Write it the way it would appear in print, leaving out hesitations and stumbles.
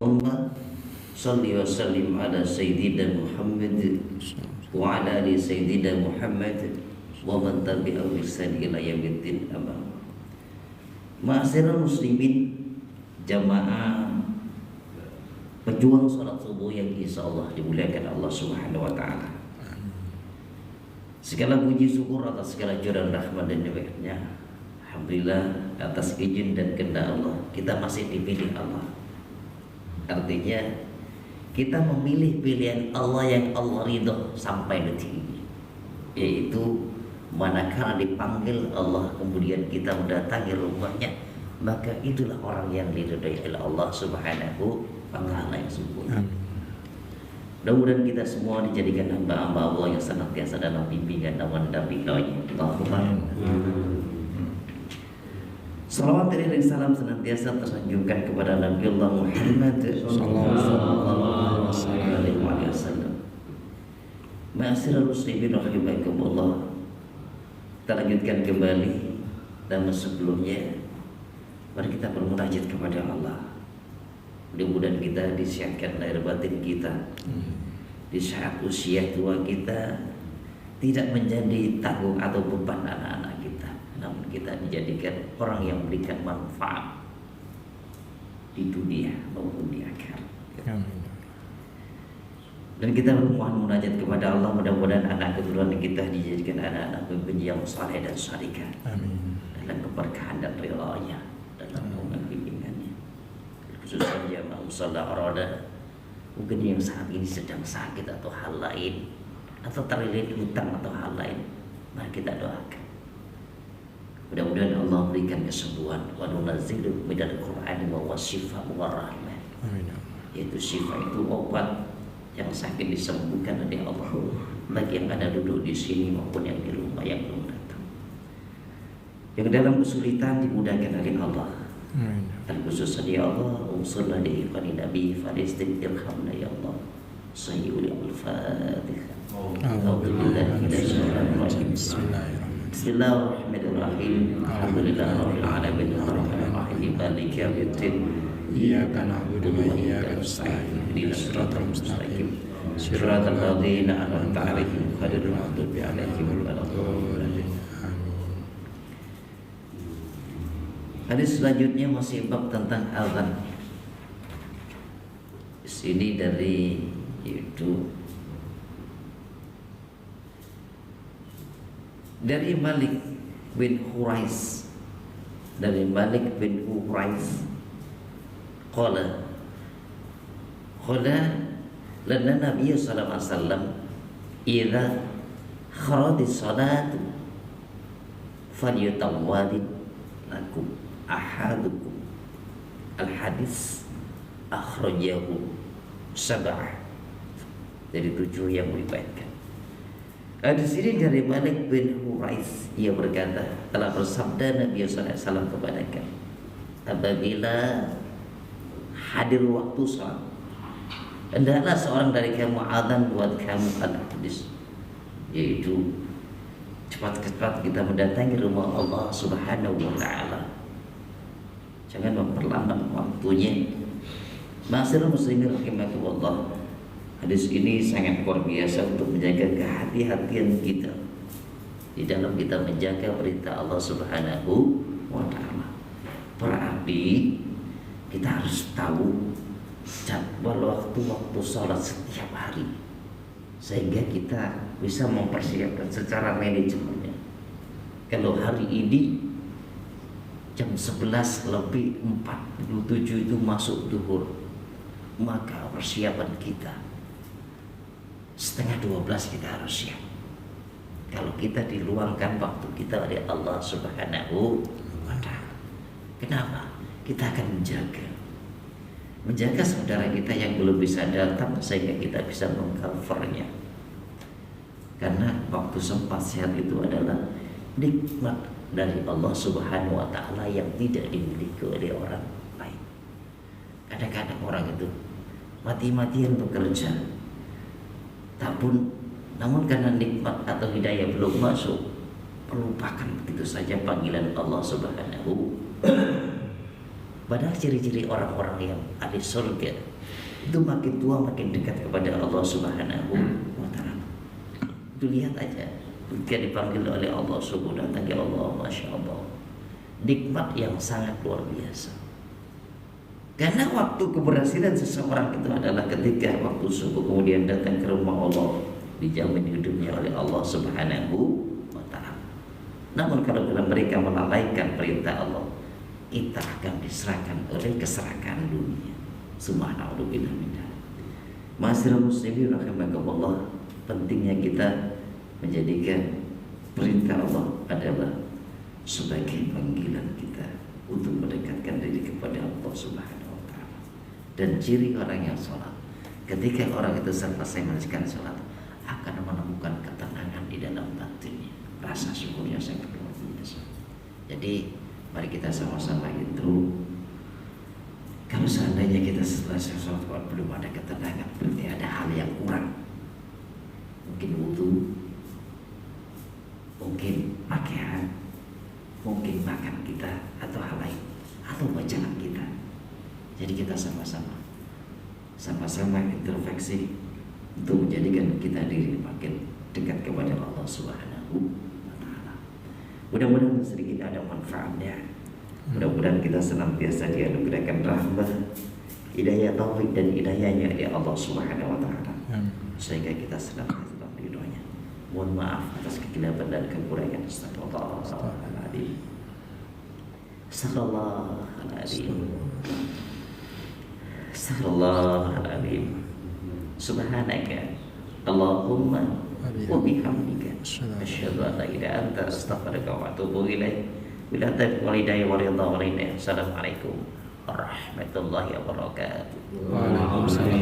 Allahumma salli wa sallim ala Sayyidina Muhammad wa ala ali Sayyidina Muhammad wa man tabi'ahu bi ihsan ila yaumiddin amma. Ma'asyiral muslimin, jamaah pejuang salat subuh yang insyaallah dimuliakan Allah Subhanahu wa taala. Segala puji syukur atas segala curahan rahmat dan nikmatnya. Alhamdulillah atas izin dan kehendak Allah kita masih dipilih Allah. Artinya kita memilih pilihan Allah yang Allah ridho sampai detik ini, yaitu manakala dipanggil Allah kemudian kita mendatangi rumahnya, maka itulah orang yang diridhoi oleh Allah Subhanahu wa taala yang sempurna. Mudah-mudahan kita semua dijadikan hamba-hamba Allah yang senantiasa dalam bimbingan dan mendampinginya. Allahumma salawat dan salam senantiasa tersanjungkan kepada Nabi Allah Muhammad sallallahu alaihi wasallam. Ma'asyiral muslimin rahimakumullah. Kita lanjutkan kembali, dan sebelumnya mari kita bermunajat kepada Allah. Mudah-mudahan kita disiapkan lahir batin kita di saat usia tua kita tidak menjadi tanggung atau beban anak-anak kita, namun kita dijadikan orang yang memberikan manfaat di dunia maupun di akhirat. Dan kita bermohon munajat kepada Allah, mudah-mudahan anak keturunan kita dijadikan anak-anak pemimpin yang saleh dan salihah dalam keberkahan dan ridha-Nya, dalam naungan bimbingannya. Khususnya jamaah musalla arada mungkin yang saat ini sedang sakit atau hal lain, atau terlilit hutang atau hal lain, mari kita doakan. Mudah-mudahan Allah berikan kesembuhan. Wa nunazzilu minal Qur'ani ma huwa shifaa'un wa rahmah. Yaitu syifa itu obat yang sakit disembuhkan oleh Allah bagi yang ada duduk di sini maupun yang di rumah yang belum datang. Yang dalam kesulitan dimudahkan oleh Allah. Dan khususnya ya Allah, unsurna di ikhwani Nabi Faristin irhamna ya Allah. Sayyidul al-Fatihah. Bismillahirrahmanirrahim. Alhamdulillahirabbil alamin arrahmanir rahim maliki yaumiddin. Iyyaka na'budu wa iyyaka nasta'in. Ihdinas siratal mustaqim. Siratal ladzina an'amta 'alaihim ghairil maghdubi 'alaihim waladdallin. Hadis selanjutnya masih bab tentang azan. Di sini dari Malik bin Hurais, dari Malik bin Hurais qala lana Nabi sallallahu alaihi wasallam idza kharajat salatu falyutawwid lakum ahadukum. Al-hadis akhrajahu sab'ah, dari 7 yang meriwayatkan. Di sini dari Malik bin Hurais, ia berkata, telah bersabda Nabi sallallahu alaihi wasallam kepada kami, apabila hadir waktu salat, hendaklah seorang dari kamu adzan buat kamu. Al-hadis, yaitu cepat-cepat kita mendatangi rumah Allah Subhanahu wa taala. Jangan memperlambat waktunya. Ma'asyiral muslimin rahimakumullah. Hadis ini sangat luar biasa untuk menjaga kehati-hatian kita di dalam kita menjaga perintah Allah Subhanahu wa taala. Berarti kita harus tahu jadwal waktu-waktu sholat setiap hari, sehingga kita bisa mempersiapkan secara manajemennya. Kalau hari ini jam 11 lebih 47 itu masuk zuhur, maka persiapan kita setengah 12 kita harus siap. Kalau kita diluangkan waktu kita oleh Allah Subhanahu wa taala. Kenapa? Kita akan menjaga saudara kita yang belum bisa datang, sehingga kita bisa mengcovernya. Karena waktu sempat sehat itu adalah nikmat dari Allah Subhanahu wa taala yang tidak dimiliki oleh orang lain. Kadang-kadang orang itu mati-matian bekerja, namun karena nikmat atau hidayah belum masuk, melupakan begitu saja panggilan Allah Subhanahu Padahal ciri-ciri orang-orang yang ahli surga itu makin tua makin dekat kepada Allah Subhanahu wa Ta'ala. Itu lihat aja, ketika dipanggil oleh Allah subuh datang, ya Allah, Masya Allah, nikmat yang sangat luar biasa. Karena waktu keberhasilan seseorang itu adalah ketika waktu subuh kemudian datang ke rumah Allah, dijamin hidupnya oleh Allah Subhanahu wa Ta'ala. Namun kalau mereka melalaikan perintah Allah, kita akan diserahkan oleh keserakahan dunia. Subhanallah. Ma'asyiral muslimin rahimakumullah, pentingnya kita menjadikan perintah Allah adalah sebagai panggilan kita untuk mendekatkan diri kepada Allah Subhanahu wa Ta'ala. Dan ciri orang yang sholat, ketika orang itu selesai mengerjakan sholat, akan menemukan ketenangan di dalam batinnya, rasa syukurnya sangat luar biasa. Jadi mari kita sama-sama itu, kalau seandainya kita setelah sholat belum ada ketenangan, berarti ada hal yang kurang. Mungkin wudu, mungkin pakaian, mungkin makan kita, atau hal lain, atau bacaan kita. Jadi kita sama-sama introspeksi untuk menjadikan kita diri makin dekat kepada Allah Subhanahu wa Ta'ala. Mudah-mudahan sedikit ada manfaatnya. Mudah-mudahan kita senantiasa dianugerahkan rahmat, hidayah, taufik dan hidayahnya dari Allah Subhanahu wa Ta'ala, sehingga kita senantiasa dalam ridhonya. Mohon maaf atas kekilapan dan kekurangan. Astagfirullahaladzim. Astagfirullahaladzim. Subhanaka Allahumma wa bihamdika asyhadu an la ilaha illa anta astaghfiruka wa atubu ilaik. Bila taufiq wal hidayah wa ridha wal hidayah. Assalamualaikum warahmatullahi wabarakatuh. Waalaikumsalam.